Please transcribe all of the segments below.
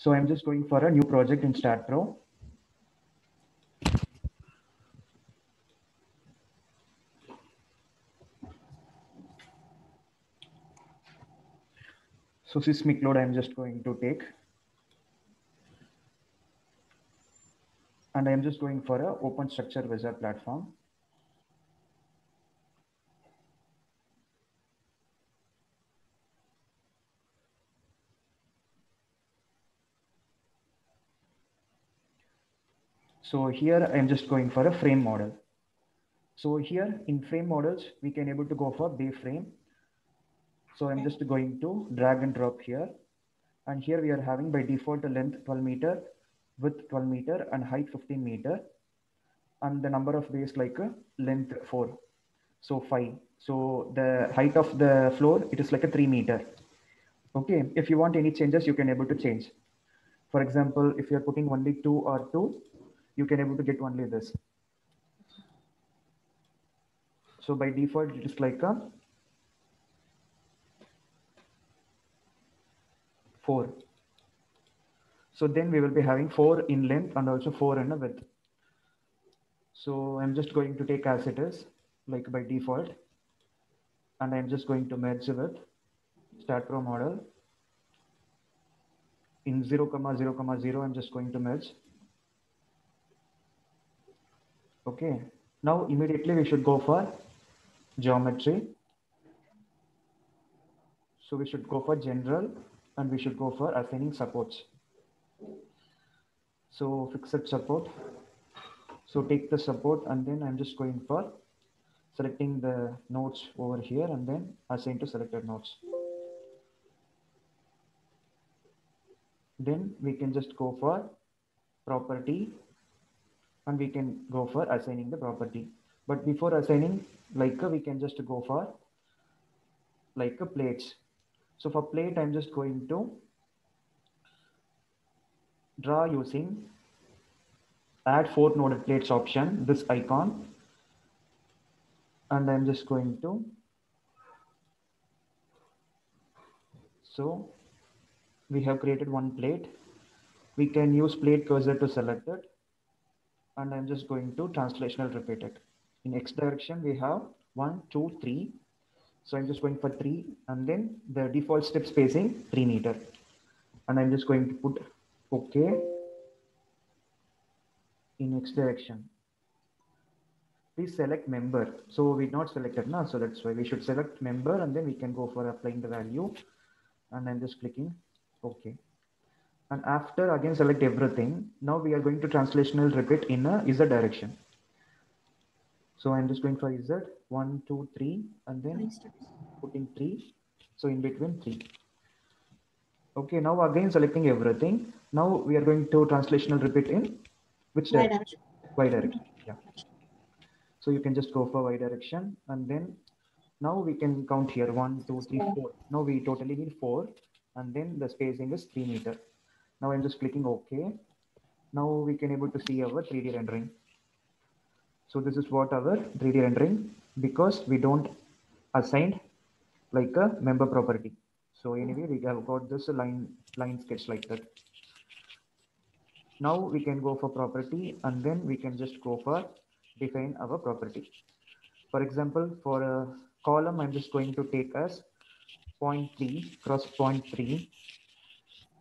So I'm just going for a new project in StatPro. So seismic load I'm just going to take. And I'm just going for a open structure wizard platform. So here I'm just going for a frame model. So here in frame models, we can able to go for bay frame. So I'm just going to drag and drop here. And here we are having by default a length 12 meter, width 12 meter and height 15 meter. And the number of bays like a length 4. So 5. So the height of the floor, it is like a 3 meter. Okay. If you want any changes, you can able to change. For example, if you're putting only 2 or 2, you can able to get only this. So by default, it is like a 4. So then we will be having 4 in length and also 4 in a width. So I'm just going to take as it is, like by default. And I'm just going to merge with StatPro model. In 0, 0, 0, I'm just going to merge. Okay. Now immediately we should go for geometry. So we should go for general and we should go for assigning supports. So fixed support. So take the support and then I'm just going for selecting the nodes over here and then assign to selected nodes. Then we can just go for property and we can go for assigning the property. But before assigning, like we can just go for like a plates. So for plate, I'm just going to draw using add 4 noded plates option, this icon. And I'm just going to, so we have created one plate. We can use plate cursor to select it. And I'm just going to translational repeat it. In X direction, we have 1, 2, 3. So I'm just going for 3 and then the default step spacing 3 meter. And I'm just going to put OK in X direction. Please select member. So we not selected now. So that's why we should select member and then we can go for applying the value. And I'm just clicking OK. And after again select everything. Now we are going to translational repeat in a Z direction. So I'm just going for Z 1, 2, 3 and then putting 3. So in between 3. Okay, now again selecting everything. Now we are going to translational repeat in which direction? Y direction. Yeah. So you can just go for Y direction and then now we can count here 1, 2, 3, 4. Now we totally need 4 and then the spacing is 3 meter. Now I'm just clicking OK. Now we can able to see our 3D rendering. So this is what our 3D rendering because we don't assign like a member property. So anyway, we have got this line sketch like that. Now we can go for property and then we can just go for define our property. For example, for a column, I'm just going to take as 0.3 cross 0.3.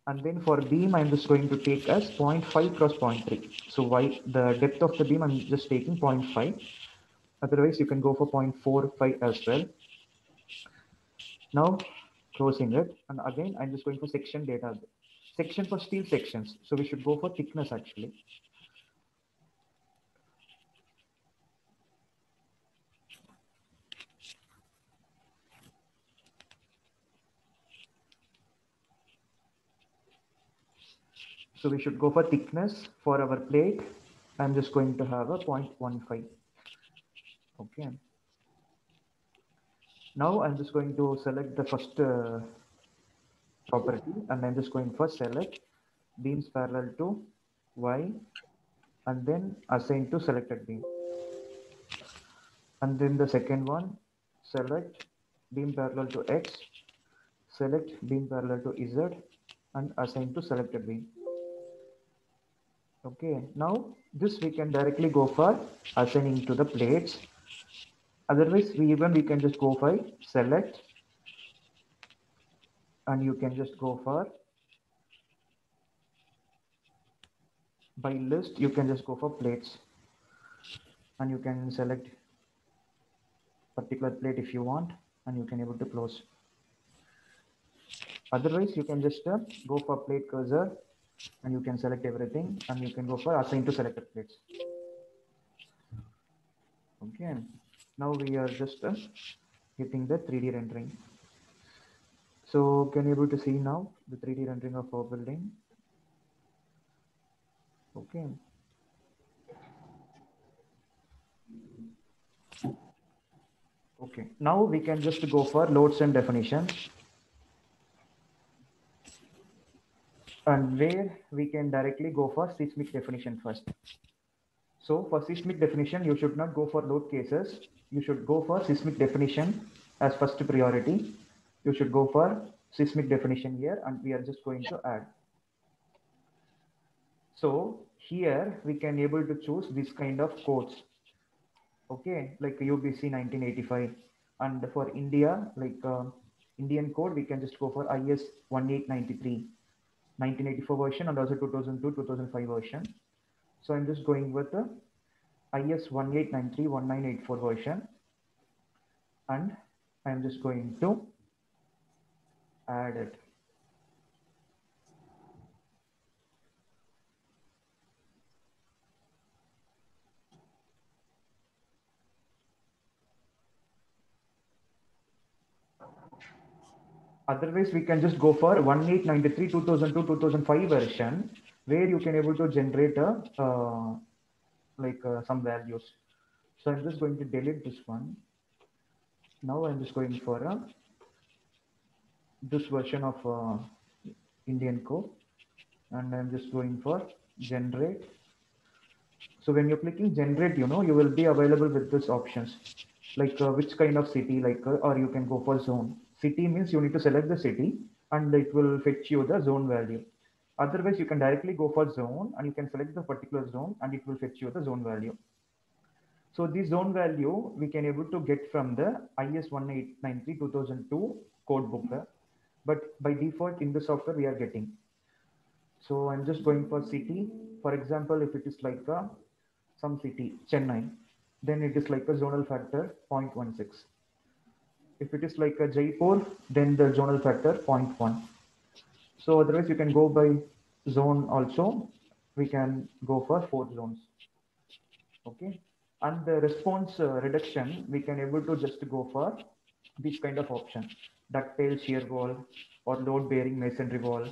And then for beam, I'm just going to take as 0.5 cross 0.3. So why the depth of the beam, I'm just taking 0.5. Otherwise, you can go for 0.45 as well. Now closing it. And again, I'm just going for section data. Section for steel sections. So we should go for thickness actually. So we should go for thickness for our plate. I'm just going to have a 0.15. Okay. Now I'm just going to select the first property and I'm just going for select beams parallel to Y and then assign to selected beam. And then the second one, select beam parallel to X, select beam parallel to Z and assign to selected beam. Okay, now this we can directly go for assigning to the plates. Otherwise, we can just go for select, and you can just go for by list. You can just go for plates, and you can select particular plate if you want, and you can able to close. Otherwise, you can just go for plate cursor, and you can select everything, and you can go for assign to selected plates. Okay, now we are just hitting the 3D rendering. So can you able to see now the 3D rendering of our building? Okay. Okay, now we can just go for loads and definitions, and where we can directly go for seismic definition first. So for seismic definition, you should not go for load cases. You should go for seismic definition as first priority. You should go for seismic definition here, and we are just going to add. So here we can able to choose this kind of codes. Okay, like UBC 1985, and for India, like Indian code, we can just go for IS 1893, 1984 version, and also 2002, 2005 version. So I'm just going with the IS 1893, 1984 version, and I'm just going to add it. Otherwise, we can just go for 1893, 2002, 2005 version, where you can able to generate a some values. So I'm just going to delete this one. Now I'm just going for this version of Indian code, and I'm just going for generate. So when you're clicking generate, you will be available with these options, like which kind of city, or you can go for zone. City means you need to select the city, and it will fetch you the zone value. Otherwise, you can directly go for zone, and you can select the particular zone, and it will fetch you the zone value. So this zone value we can able to get from the IS 1893 2002 code book, but by default in the software we are getting. So I'm just going for city. For example, if it is like some city, Chennai, then it is like a zonal factor 0.16. If it is like a Jaipur, then the zonal factor 0.1. So otherwise you can go by zone also. We can go for 4 zones. Okay. And the response reduction, we can able to just go for this kind of option: ductile shear wall, or load bearing masonry wall,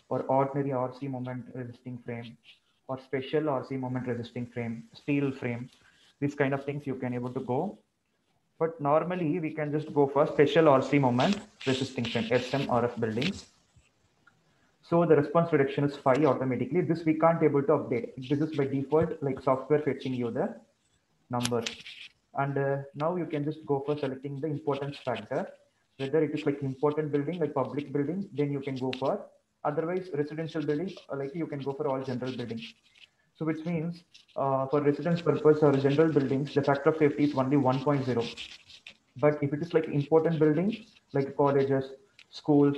or ordinary RC moment resisting frame, or special RC moment resisting frame, steel frame. These kind of things you can able to go. But normally we can just go for special RC moment resisting frame, SMRF buildings. So the response reduction is 5 automatically. This we can't able to update. This is by default, like software fetching you the numbers. And now you can just go for selecting the importance factor, whether it is like important building, like public building, then you can go for. Otherwise, residential building, like you can go for all general buildings. So which means for residence purpose or general buildings, the factor of safety is only 1.0. But if it is like important building, like colleges, schools,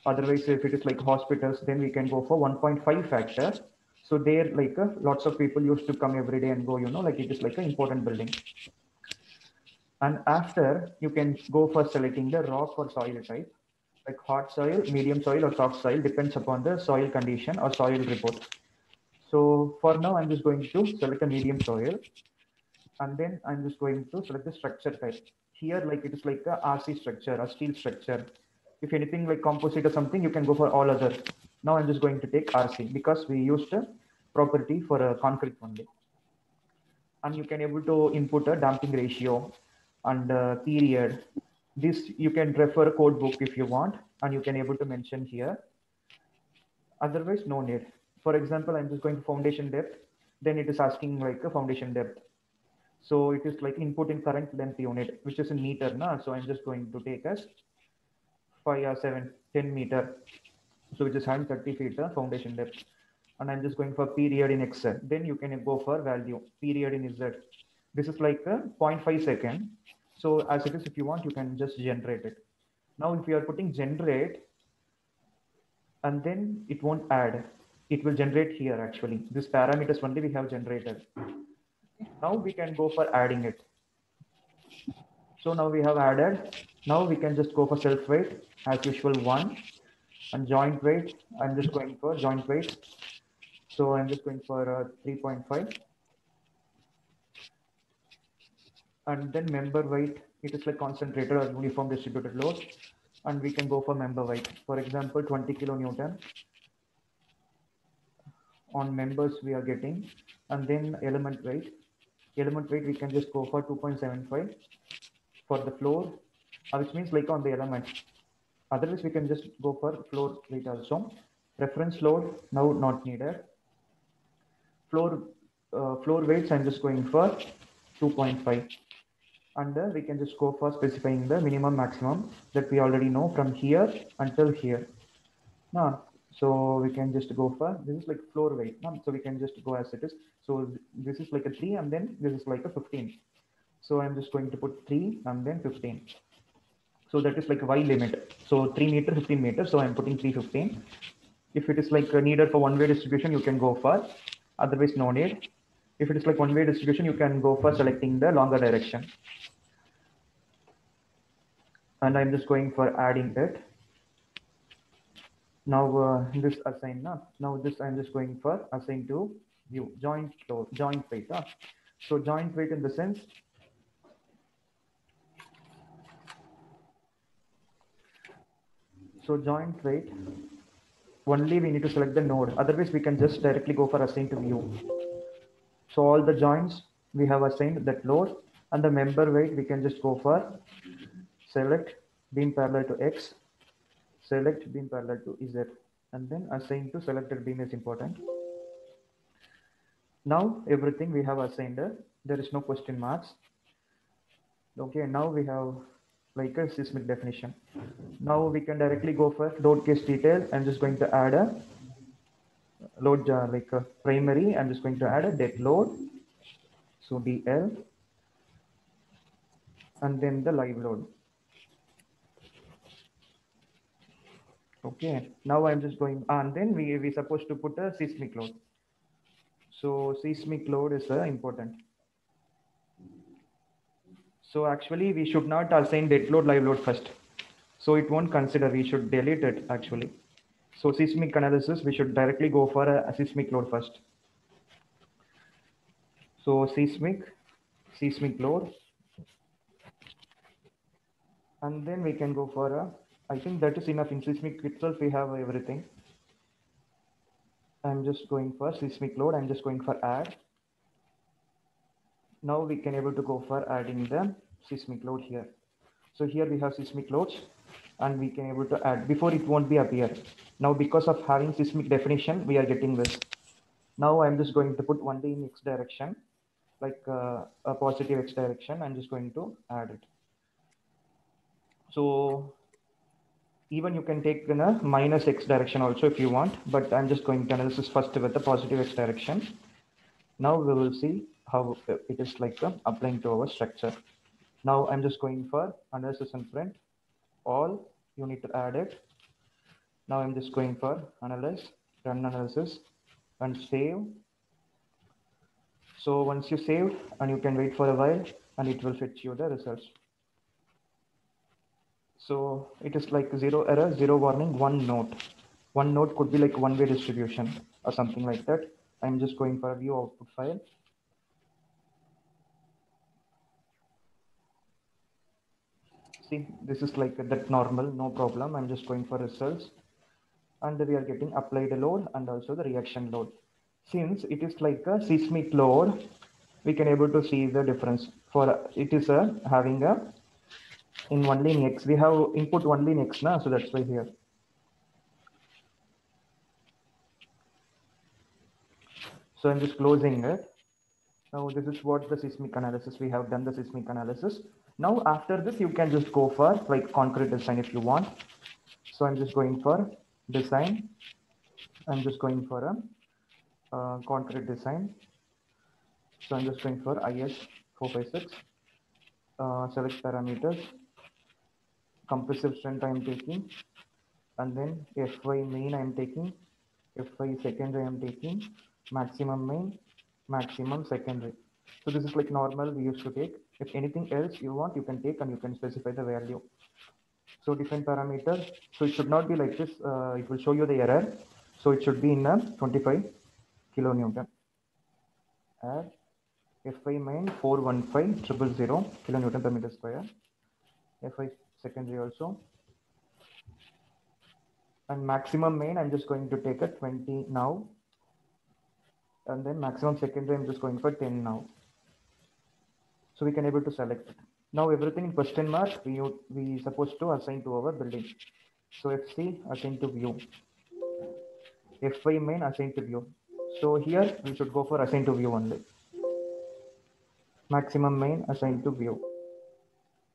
otherwise if it is like hospitals, then we can go for 1.5 factor. So there, like lots of people used to come every day and go, like it is like an important building. And after, you can go for selecting the rock or soil type, like hard soil, medium soil, or soft soil, depends upon the soil condition or soil report. So for now, I'm just going to select a medium soil, and then I'm just going to select the structure type. Here, like it is like a RC structure, a steel structure. If anything like composite or something, you can go for all other. Now I'm just going to take RC because we used a property for a concrete only. And you can able to input a damping ratio and period. This you can refer a code book if you want, and you can able to mention here. Otherwise, no need. For example, I'm just going to foundation depth. Then it is asking like a foundation depth. So it is like input in current length unit, which is in meter. So I'm just going to take as 5 or 7, 10 meter. So which is 130 feet foundation depth. And I'm just going for period in X. Then you can go for value, period in Z. This is like a 0.5 second. So as it is, if you want, you can just generate it. Now, if you are putting generate, and then it won't add, it will generate here actually. This parameters only we have generated. Now we can go for adding it. So now we have added. Now we can just go for self weight as usual 1, and joint weight. I'm just going for joint weight. So I'm just going for 3.5. And then member weight, it is like concentrated or uniform distributed load. And we can go for member weight. For example, 20 kilonewton on members we are getting. And then element weight. Element weight, we can just go for 2.75 for the floor, which means like on the element. Otherwise, we can just go for floor weight also. Reference load, now not needed. Floor weights, I'm just going for 2.5. And we can just go for specifying the minimum maximum that we already know from here until here. So we can just go for, this is like floor weight. So we can just go as it is. So this is like a 3 and then this is like a 15. So I'm just going to put 3 and then 15. So that is like a Y limit. So 3 meter, 15 meters. So I'm putting 315. If it is like needed for one-way distribution, you can go for, otherwise no need. If it is like one-way distribution, you can go for selecting the longer direction. And I'm just going for adding it. Now this assign, now this I'm just going for assign to view, joint load, joint weight. So joint weight in the sense, so joint weight, only we need to select the node. Otherwise, we can just directly go for assign to view. So all the joints we have assigned that load, and the member weight we can just go for select beam parallel to X, select beam parallel to Z, and then assign to selected beam is important. Now everything we have assigned, there is no question marks. Okay, now we have like a seismic definition. Now we can directly go for load case detail. I'm just going to add a load like a primary. I'm just going to add a dead load. So DL, and then the live load. Okay, now I'm just going, and then we supposed to put a seismic load. So seismic load is important. So actually we should not assign dead load, live load first. So it won't consider, we should delete it actually. So seismic analysis, we should directly go for a seismic load first. So seismic load. And then we can go for a, I think that is enough. In seismic itself, we have everything. I'm just going for seismic load. I'm just going for add. Now we can able to go for adding the seismic load here. So here we have seismic loads, and we can able to add. Before it won't be appear. Now because of having seismic definition, we are getting this. Now I'm just going to put only in X direction, like a positive X direction. I'm just going to add it. So even you can take in a minus X direction also if you want, but I'm just going to analysis first with the positive X direction. Now we will see how it is like applying to our structure. Now I'm just going for analysis and print all. You need to add it. Now I'm just going for analyze, run analysis, and save. So once you save, and you can wait for a while, and it will fetch you the results. So it is like 0 error, 0 warning, 1 note. 1 note could be like one-way distribution or something like that. I'm just going for a view output file. See, this is like that normal, no problem. I'm just going for results, and we are getting applied load and also the reaction load. Since it is like a seismic load, we can able to see the difference. For it is having a in only in X. We have input only in X now, so that's why here. So I'm just closing it. Now this is what the seismic analysis, we have done the seismic analysis. Now after this, you can just go for like concrete design if you want. So I'm just going for design. I'm just going for a concrete design. So I'm just going for IS456. Select parameters. Compressive strength I'm taking, and then Fy main I'm taking, Fy secondary I'm taking, maximum main, maximum secondary. So this is like normal we used to take. If anything else you want, you can take and you can specify the value. So define parameter. So it should not be like this. It will show you the error. So it should be in a 25 kilonewton. Add Fy main 415,000 kilonewton per meter square. Fy secondary also. And maximum main, I'm just going to take a 20 now. And then maximum secondary, I'm just going for 10 now. So we can able to select it. Now everything in question mark, we supposed to assign to our building. So FC assign to view. Fy main assign to view. So here we should go for assign to view only. Maximum main assign to view.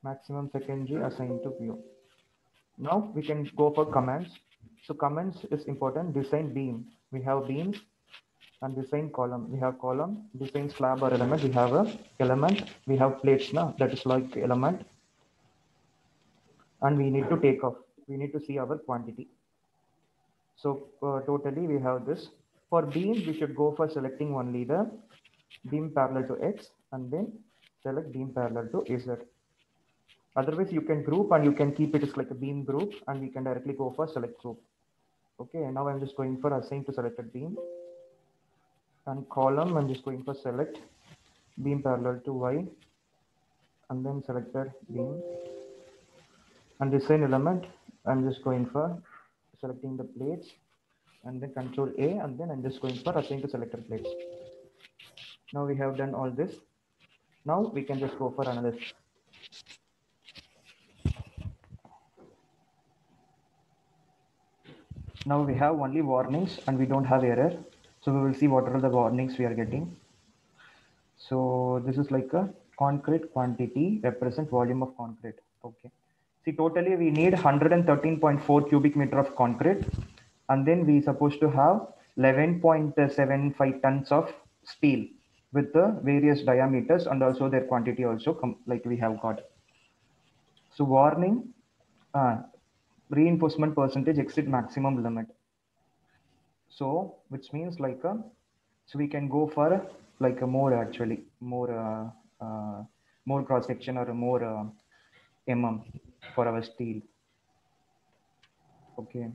Maximum secondary assign to view. Now we can go for commands. So commands is important. Design beam. We have beams. And design column. We have column. Design slab or element. We have a element. We have plates now. That is like element. And we need to take off. We need to see our quantity. So totally we have this. For beam, we should go for selecting only the beam parallel to X and then select beam parallel to Z. Otherwise, you can group and you can keep it as like a beam group and we can directly go for select group. Okay, now I'm just going for assign to selected beam. And column, I'm just going for select beam parallel to Y and then selected beam. And design element, I'm just going for selecting the plates and then Control A and then I'm just going for assign to selected plates. Now we have done all this. Now we can just go for another. Now we have only warnings and we don't have error. So we will see what are the warnings we are getting. So this is like a concrete quantity represent volume of concrete. Okay. See, totally we need 113.4 cubic meter of concrete. And then we supposed to have 11.75 tons of steel with the various diameters and also their quantity also like we have got. So warning, reinforcement percentage exceed maximum limit. So which means like so we can go for like a more actually more more cross section or a more for our steel. Okay.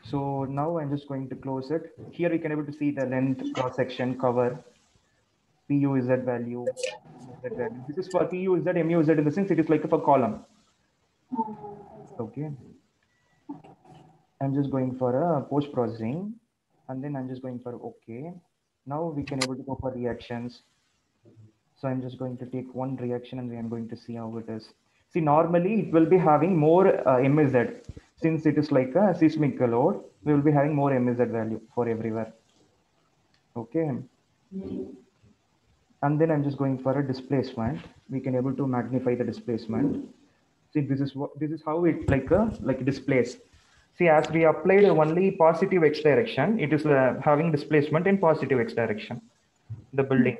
So now I'm just going to close it. Here we can able to see the length, cross section, cover, PU Z value, Z value. This is for PU Z, MU Z in the sense it is like for column. Okay. I'm just going for a post processing and then I'm just going for OK. Now we can able to go for reactions. So I'm just going to take one reaction and then I'm going to see how it is. See, normally it will be having more MZ. Since it is like a seismic load, we will be having more MZ value for everywhere. Okay. And then I'm just going for a displacement. We can able to magnify the displacement. See, this is how it like displays. See, as we applied only positive X direction, it is having displacement in positive X direction, the building.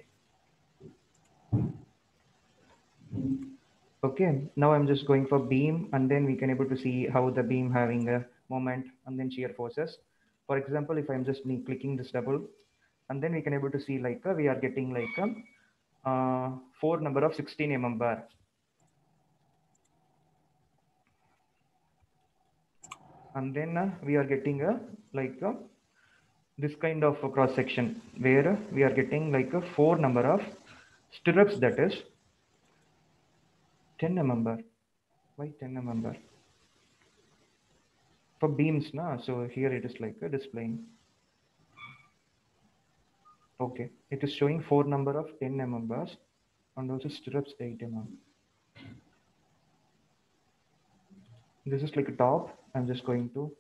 Okay, now I'm just going for beam and then we can able to see how the beam having a moment and then shear forces. For example, if I'm just clicking this double and then we can able to see like we are getting like 4 number of 16 mm bar. And then we are getting a like this kind of a cross section where we are getting like a 4 number of stirrups, that is 10 mm bar. Why 10 mm bar? For beams, na? So here it is like a displaying. Okay, it is showing 4 number of 10 mm bars and also stirrups 8 mm. This is like a top. I'm just going to.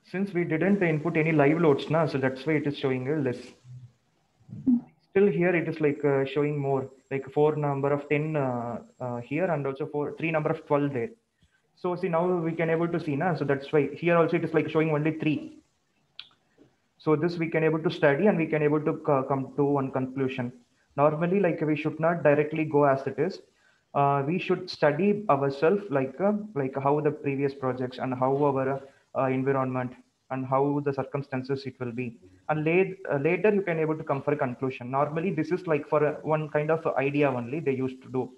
Since we didn't input any live loads, na, so that's why it is showing a less. Still here it is like showing more, like 4 number of 10 here and also 3 number of 12 there. So see, now we can able to see now. So that's why here also it is like showing only 3. So this we can able to study and we can able to come to one conclusion. Normally, like we should not directly go as it is. We should study ourselves like how the previous projects and how our environment and how the circumstances it will be. And later you can able to come for a conclusion. Normally, this is like for one kind of idea only they used to do.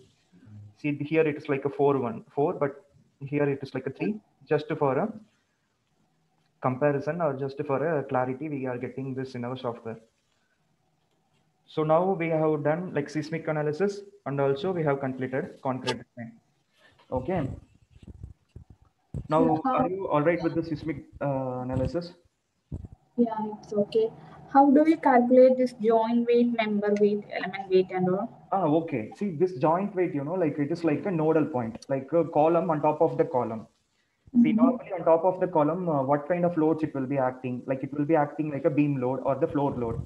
See here it is like a 4, but here it is like a 3, just for a comparison or just for a clarity we are getting this in our software. So now we have done like seismic analysis and also we have completed concrete design. Okay, So now are how? you all right with the seismic analysis? Yeah, it's okay. How do we calculate this joint weight, member weight, element weight, and all? Okay, see this joint weight, like it is like a nodal point, like a column on top of the column. See, Mm-hmm. normally on top of the column, what kind of loads it will be acting, like it will be acting like a beam load or the floor load.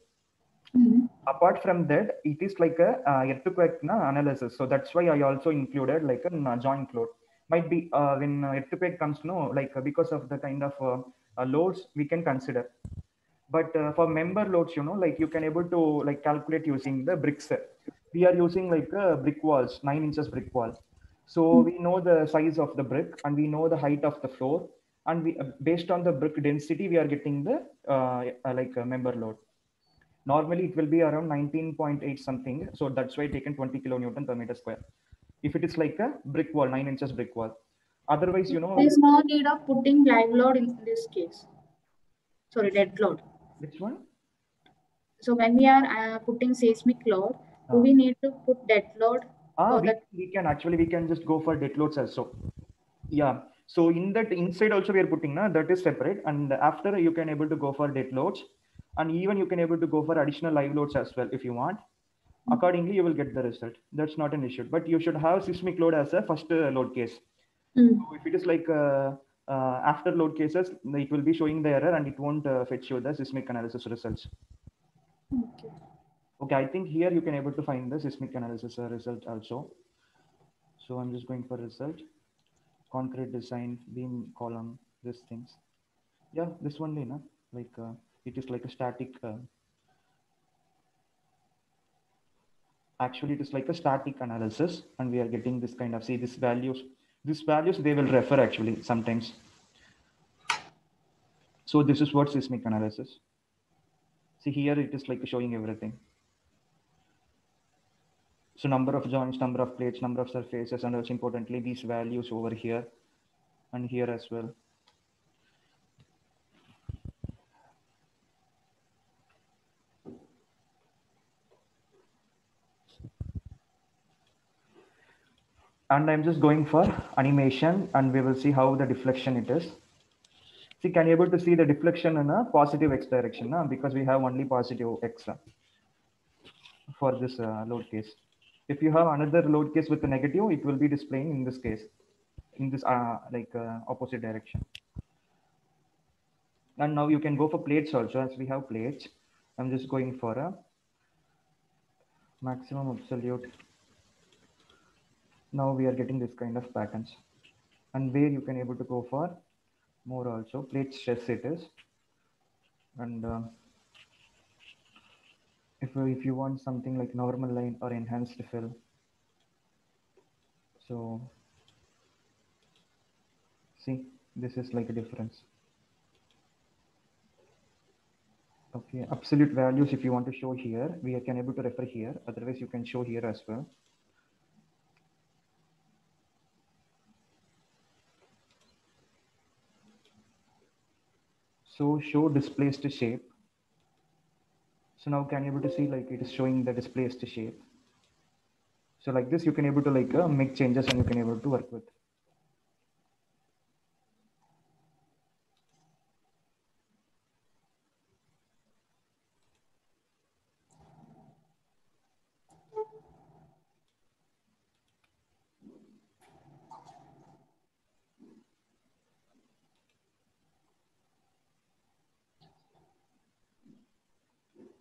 Mm-hmm. Apart from that, it is like a earthquake analysis. So that's why I also included like a joint load. Might be when earthquake comes, no, like because of the kind of loads we can consider. But for member loads, like you can able to like calculate using the bricks. We are using like brick walls, 9 inches brick wall. So we know the size of the brick and we know the height of the floor, and we based on the brick density we are getting the member load. Normally it will be around 19.8 something. So that's why taken 20 kilonewton per meter square. If it is like a brick wall, 9 inches brick wall. Otherwise, There is no need of putting live load in this case. Sorry, dead load. which one? So when we are putting seismic load, do Uh, we need to put dead load for we, that? we can actually, we can just go for dead loads also. Yeah. So in that inside also we are putting, that is separate. And after you can able to go for dead loads, and even you can able to go for additional live loads as well if you want. Accordingly, you will get the result. That's not an issue. But you should have seismic load as a first load case. Mm. So if it is like after load cases, it will be showing the error and it won't fetch you the seismic analysis results. Okay. Okay, I think here you can able to find the seismic analysis result also. So I'm just going for result, concrete design, beam column, these things. Yeah, this one, like it is like a static. Actually, it is like a static analysis, and we are getting this kind of see these values. These values they will refer actually sometimes. So this is what seismic analysis. See here it is like showing everything. So number of joints, number of plates, number of surfaces, and also importantly these values over here and here as well. And I'm just going for animation and we will see how the deflection it is. See, can you able to see the deflection in a positive x direction? Because we have only positive x for this load case. If you have another load case with a negative, it will be displaying in this case, in this opposite direction. And now you can go for plates also, as we have plates. I'm just going for a maximum absolute. Now we are getting this kind of patterns, and where you can able to go for more also plate stress it is. And if you want something like normal line or enhanced fill, so see this is like a difference. Okay, absolute values if you want to show here, we can able to refer here. Otherwise, you can show here as well. So show displaced shape. So now can you able to see like it is showing the displaced shape. So like this, you can able to like make changes and you can able to work with.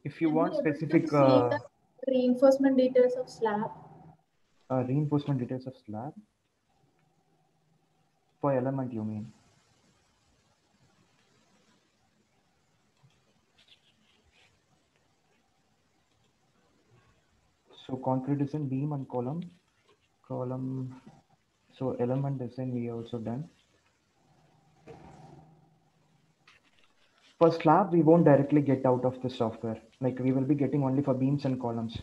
If you Can we want able specific to see the reinforcement details of slab? reinforcement details of slab, For element, you mean? So concrete design, beam and column. So element design we also done. For slab, we won't directly get out of the software. Like we will be getting only for beams and columns.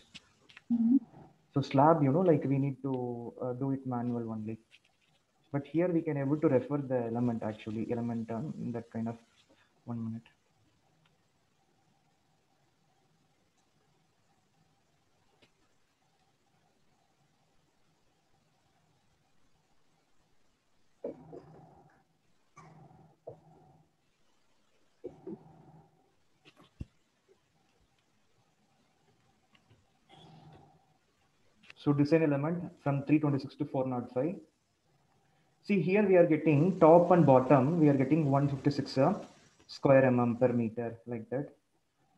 So slab, like we need to do it manual only. But here we can able to refer the element actually, element that kind of 1 minute. So design element from 326 to 405. See here we are getting top and bottom, we are getting 156 square mm per meter like that.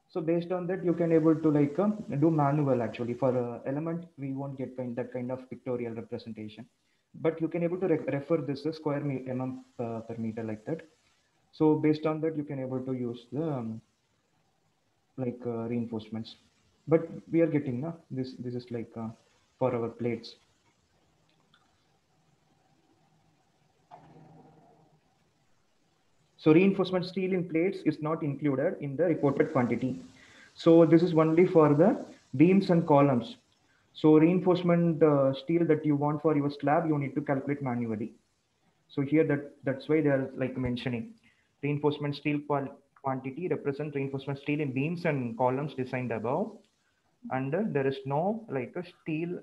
So based on that, you can able to like do manual actually. For element, we won't get that kind of pictorial representation, but you can able to refer this square mm per meter like that. So based on that, you can able to use the reinforcements. But we are getting this is like for our plates. So reinforcement steel in plates is not included in the reported quantity. So this is only for the beams and columns. So reinforcement steel that you want for your slab, you need to calculate manually. So here that's why they are like mentioning reinforcement steel quantity represent reinforcement steel in beams and columns designed above. And there is no like a steel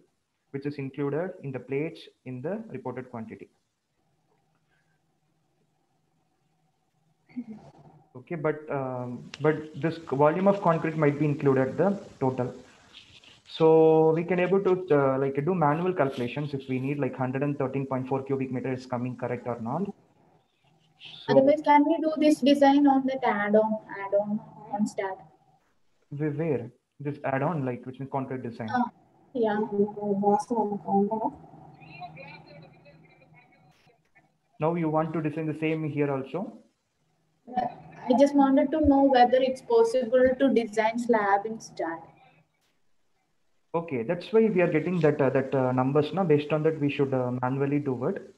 which is included in the plates in the reported quantity. Okay, but this volume of concrete might be included the total. So we can able to like do manual calculations if we need like 113.4 cubic meter is coming correct or not. So Otherwise, can we do this design on that add-on on stack? where this add-on like which is concrete design. Yeah. Now you want to design the same here also? I just wanted to know whether it's possible to design slab instead. Okay, that's why we are getting that numbers now. Based on that, we should manually do it.